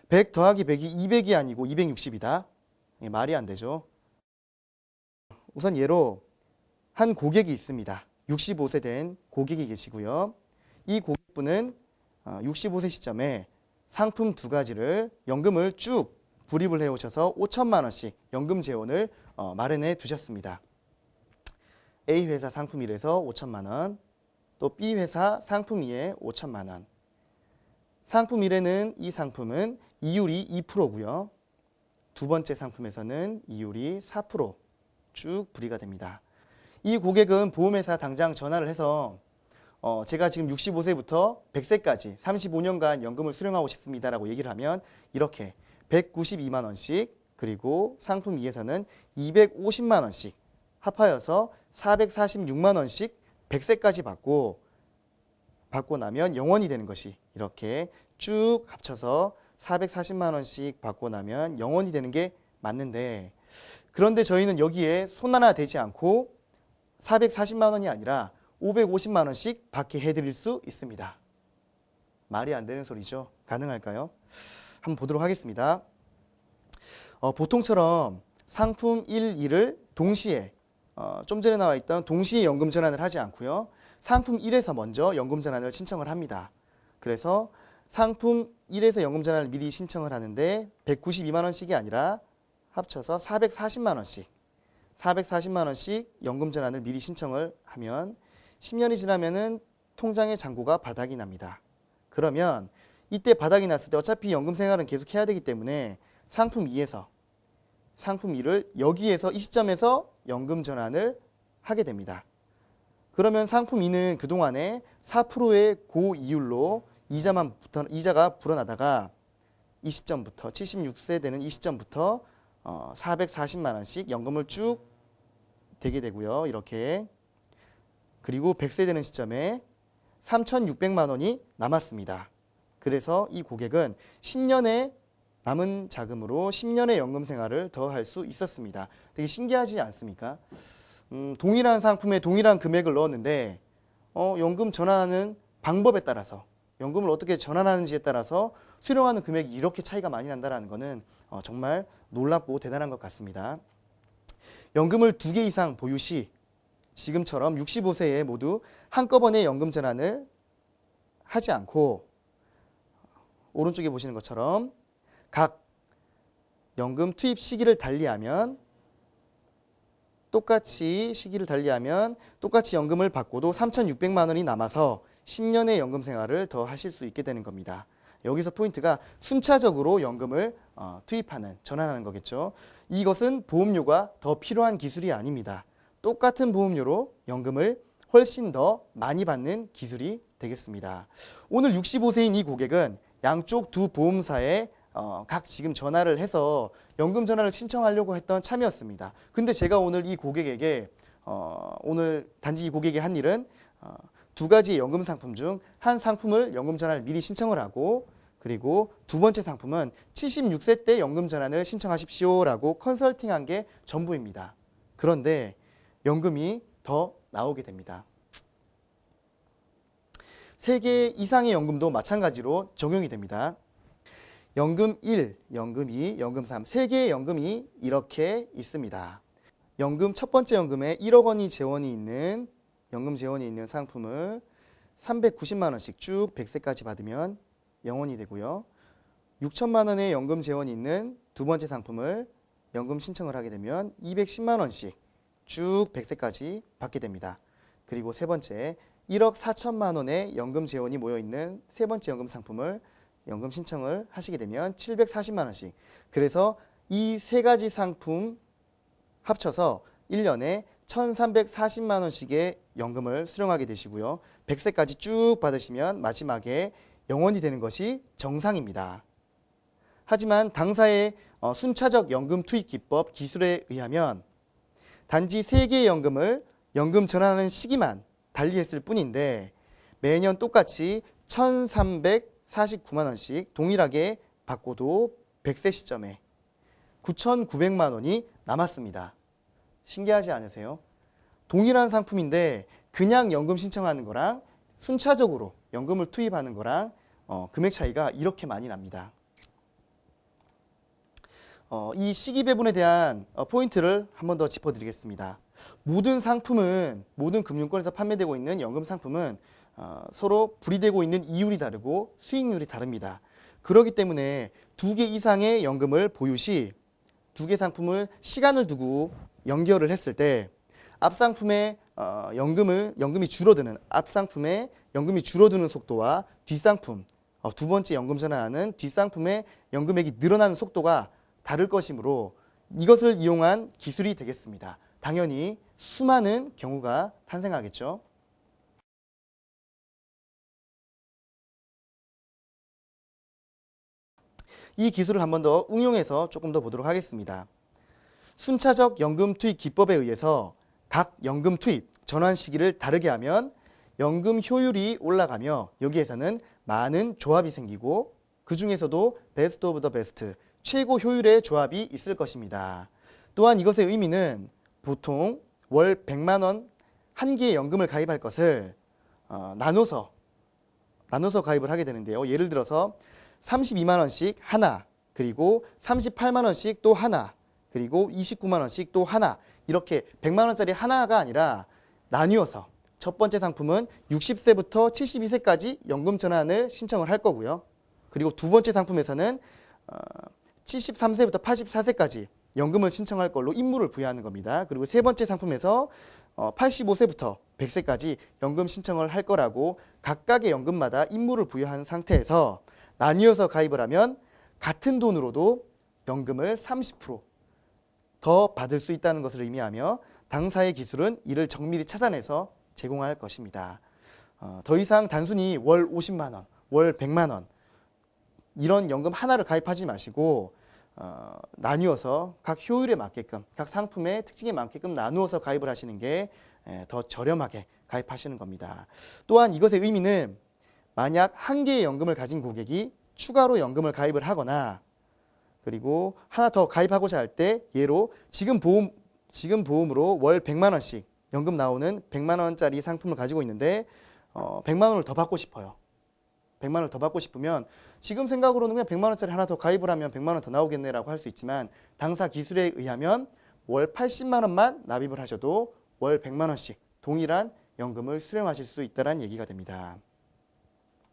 100 더하기 100이 200이 아니고 260이다. 말이 안 되죠. 우선 예로 한 고객이 있습니다. 65세 된 고객이 계시고요. 이 고객분은 65세 시점에 상품 두 가지를 연금을 쭉 불입을 해오셔서 5천만 원씩 연금 재원을 마련해 두셨습니다. A 회사 상품 1에서 5천만 원, 또 B 회사 상품 2에 5천만 원. 상품 1에는 이 상품은 이율이 2%고요. 두 번째 상품에서는 이율이 4% 불이가 됩니다. 이 고객은 보험회사 당장 전화를 해서 제가 지금 65세부터 100세까지 35년간 연금을 수령하고 싶습니다라고 얘기를 하면 이렇게 192만 원씩, 그리고 상품 2에서는 250만 원씩 합하여서 446만 원씩 100세까지 받고 나면 영원이 되는 것이, 이렇게 쭉 합쳐서 440만 원씩 받고 나면 영원이 되는 게 맞는데, 그런데 저희는 여기에 손 하나 대지 않고 440만 원이 아니라 550만 원씩 받게 해드릴 수 있습니다. 말이 안 되는 소리죠. 가능할까요? 한번 보도록 하겠습니다. 보통처럼 상품 1, 2를 동시에 좀 전에 나와 있던 동시에 연금 전환을 하지 않고요. 상품 1에서 먼저 연금 전환을 신청을 합니다. 그래서 상품 1에서 연금 전환을 미리 신청을 하는데 192만 원씩이 아니라 합쳐서 440만 원씩 연금 전환을 미리 신청을 하면 10년이 지나면은 통장의 잔고가 바닥이 납니다. 그러면 이때 바닥이 났을 때 어차피 연금 생활은 계속 해야 되기 때문에 상품 2에서 상품 2를 여기에서 이 시점에서 연금 전환을 하게 됩니다. 그러면 상품 2는 그동안에 4%의 고이율로 이자가 불어나다가 이 시점부터 76세 되는 이 시점부터 440만 원씩 연금을 쭉 되게 되고요. 이렇게. 그리고 100세 되는 시점에 3,600만 원이 남았습니다. 그래서 이 고객은 10년의 남은 자금으로 10년의 연금 생활을 더 할 수 있었습니다. 되게 신기하지 않습니까? 동일한 상품에 동일한 금액을 넣었는데 연금 전환하는 방법에 따라서, 연금을 어떻게 전환하는지에 따라서 수령하는 금액이 이렇게 차이가 많이 난다는 것은 정말 놀랍고 대단한 것 같습니다. 연금을 2개 이상 보유 시 지금처럼 65세에 모두 한꺼번에 연금 전환을 하지 않고 오른쪽에 보시는 것처럼 각 연금 투입 시기를 달리하면 똑같이 연금을 받고도 3,600만 원이 남아서 10년의 연금 생활을 더 하실 수 있게 되는 겁니다. 여기서 포인트가 순차적으로 연금을 전환하는 거겠죠. 이것은 보험료가 더 필요한 기술이 아닙니다. 똑같은 보험료로 연금을 훨씬 더 많이 받는 기술이 되겠습니다. 오늘 65세인 이 고객은 양쪽 두 보험사에 각 지금 전화를 해서 연금 전환을 신청하려고 했던 참이었습니다. 근데 제가 오늘 이 고객에게 오늘 단지 이 고객이 한 일은 두 가지의 연금 상품 중 한 상품을 연금 전환을 미리 신청을 하고, 그리고 두 번째 상품은 76세 때 연금 전환을 신청하십시오라고 컨설팅한 게 전부입니다. 그런데 연금이 더 나오게 됩니다. 3개 이상의 연금도 마찬가지로 적용이 됩니다. 연금 1, 연금 2, 연금 3, 3개의 연금이 이렇게 있습니다. 첫 번째 연금에 1억 원이 연금 재원이 있는 상품을 390만 원씩 쭉 100세까지 받으면 영원이 되고요. 6천만 원의 연금 재원이 있는 두 번째 상품을 연금 신청을 하게 되면 210만 원씩 쭉 100세까지 받게 됩니다. 그리고 세 번째 1억 4천만 원의 연금 재원이 모여있는 세 번째 연금 상품을 연금 신청을 하시게 되면 740만 원씩. 그래서 이 세 가지 상품 합쳐서 1년에 1,340만 원씩의 연금을 수령하게 되시고요. 100세까지 쭉 받으시면 마지막에 영원이 되는 것이 정상입니다. 하지만 당사의 순차적 연금 투입 기법 기술에 의하면 단지 3개의 연금을 연금 전환하는 시기만 달리했을 뿐인데 매년 똑같이 1,349만 원씩 동일하게 받고도 100세 시점에 9,900만 원이 남았습니다. 신기하지 않으세요? 동일한 상품인데 그냥 연금 신청하는 거랑 순차적으로 연금을 투입하는 거랑 금액 차이가 이렇게 많이 납니다. 이 시기배분에 대한 포인트를 한 번 더 짚어드리겠습니다. 모든 상품은, 모든 금융권에서 판매되고 있는 연금 상품은 서로 불이되고 있는 이율이 다르고 수익률이 다릅니다. 그렇기 때문에 2개 이상의 연금을 보유 시 2개 상품을 시간을 두고 연결을 했을 때 앞상품의 연금이 줄어드는, 앞상품의 연금이 줄어드는 속도와 뒷상품, 두 번째 연금 전환하는 뒷상품의 연금액이 늘어나는 속도가 다를 것이므로 이것을 이용한 기술이 되겠습니다. 당연히 수많은 경우가 탄생하겠죠. 이 기술을 한 번 더 응용해서 조금 더 보도록 하겠습니다. 순차적 연금 투입 기법에 의해서 각 연금 투입 전환 시기를 다르게 하면 연금 효율이 올라가며 여기에서는 많은 조합이 생기고 그 중에서도 베스트 오브 더 베스트, 최고 효율의 조합이 있을 것입니다. 또한 이것의 의미는 보통 월 100만 원 한 개의 연금을 가입할 것을 나눠서 가입을 하게 되는데요. 예를 들어서 32만 원씩 하나, 그리고 38만 원씩 또 하나, 그리고 29만 원씩 또 하나, 이렇게 100만 원짜리 하나가 아니라 나뉘어서 첫 번째 상품은 60세부터 72세까지 연금 전환을 신청을 할 거고요. 그리고 두 번째 상품에서는 73세부터 84세까지 연금을 신청할 걸로 임무를 부여하는 겁니다. 그리고 세 번째 상품에서 85세부터 100세까지 연금 신청을 할 거라고 각각의 연금마다 임무를 부여한 상태에서 나뉘어서 가입을 하면 같은 돈으로도 연금을 30% 더 받을 수 있다는 것을 의미하며 당사의 기술은 이를 정밀히 찾아내서 제공할 것입니다. 더 이상 단순히 월 50만 원, 월 100만 원 이런 연금 하나를 가입하지 마시고 나뉘어서 각 효율에 맞게끔, 각 상품의 특징에 맞게끔 나누어서 가입을 하시는 게 더 저렴하게 가입하시는 겁니다. 또한 이것의 의미는 만약 한 개의 연금을 가진 고객이 추가로 연금을 가입을 하거나 그리고 하나 더 가입하고자 할 때 예로 지금 보험으로 월 100만 원씩 연금 나오는 100만 원짜리 상품을 가지고 있는데 100만 원을 더 받고 싶어요. 100만 원을 더 받고 싶으면 지금 생각으로는 그냥 100만 원짜리 하나 더 가입을 하면 100만 원 더 나오겠네라고 할 수 있지만 당사 기술에 의하면 월 80만 원만 납입을 하셔도 월 100만 원씩 동일한 연금을 수령하실 수 있다는 얘기가 됩니다.